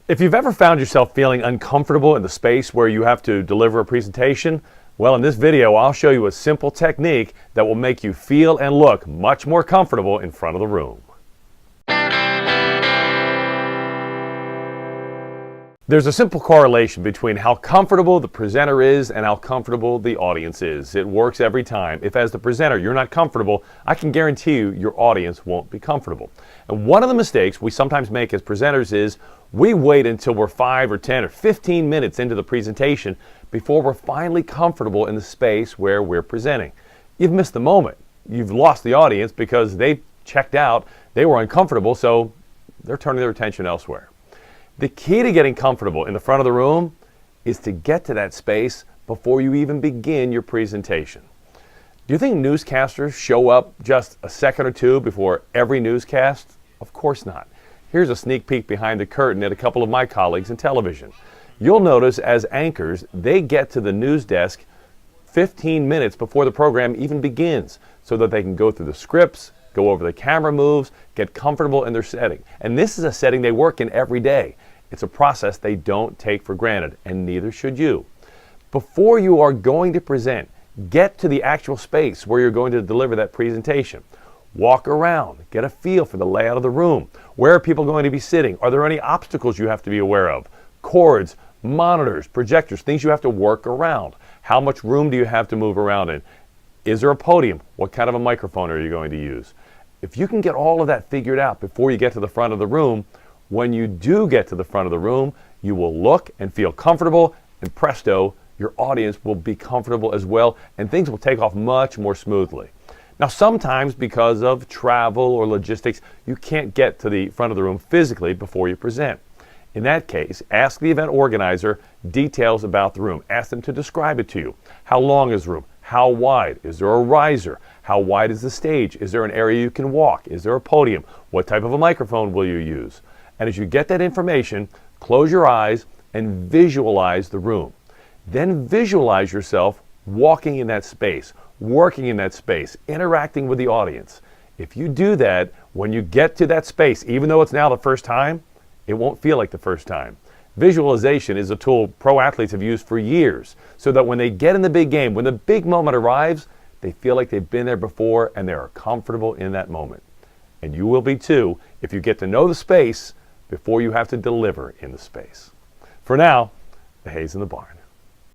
If you've ever found yourself feeling uncomfortable in the space where you have to deliver a presentation, well, in this video, I'll show you a simple technique that will make you feel and look much more comfortable in front of the room. There's a simple correlation between how comfortable the presenter is and how comfortable the audience is. It works every time. If as the presenter you're not comfortable, I can guarantee you your audience won't be comfortable. And one of the mistakes we sometimes make as presenters is we wait until we're 5 or 10 or 15 minutes into the presentation before we're finally comfortable in the space where we're presenting. You've missed the moment. You've lost the audience because they checked out, they were uncomfortable, so they're turning their attention elsewhere. The key to getting comfortable in the front of the room is to get to that space before you even begin your presentation. Do you think newscasters show up just a second or two before every newscast? Of course not. Here's a sneak peek behind the curtain at a couple of my colleagues in television. You'll notice as anchors, they get to the news desk 15 minutes before the program even begins so that they can go through the scripts, go over the camera moves, get comfortable in their setting. And this is a setting they work in every day. It's a process they don't take for granted, and neither should you. Before you are going to present, get to the actual space where you're going to deliver that presentation. Walk around, get a feel for the layout of the room. Where are people going to be sitting? Are there any obstacles you have to be aware of? Cords, monitors, projectors, things you have to work around. How much room do you have to move around in? Is there a podium? What kind of a microphone are you going to use? If you can get all of that figured out before you get to the front of the room, when you do get to the front of the room, you will look and feel comfortable, and presto, your audience will be comfortable as well, and things will take off much more smoothly. Now, sometimes because of travel or logistics, you can't get to the front of the room physically before you present. In that case, ask the event organizer details about the room. Ask them to describe it to you. How long is the room? How wide? Is there a riser? How wide is the stage? Is there an area you can walk? Is there a podium? What type of a microphone will you use? And as you get that information, close your eyes and visualize the room. Then visualize yourself walking in that space, working in that space, interacting with the audience. If you do that, when you get to that space, even though it's now the first time, it won't feel like the first time. Visualization is a tool pro athletes have used for years so that when they get in the big game, when the big moment arrives, they feel like they've been there before and they are comfortable in that moment. And you will be too if you get to know the space before you have to deliver in the space. For now, the hay's in the barn.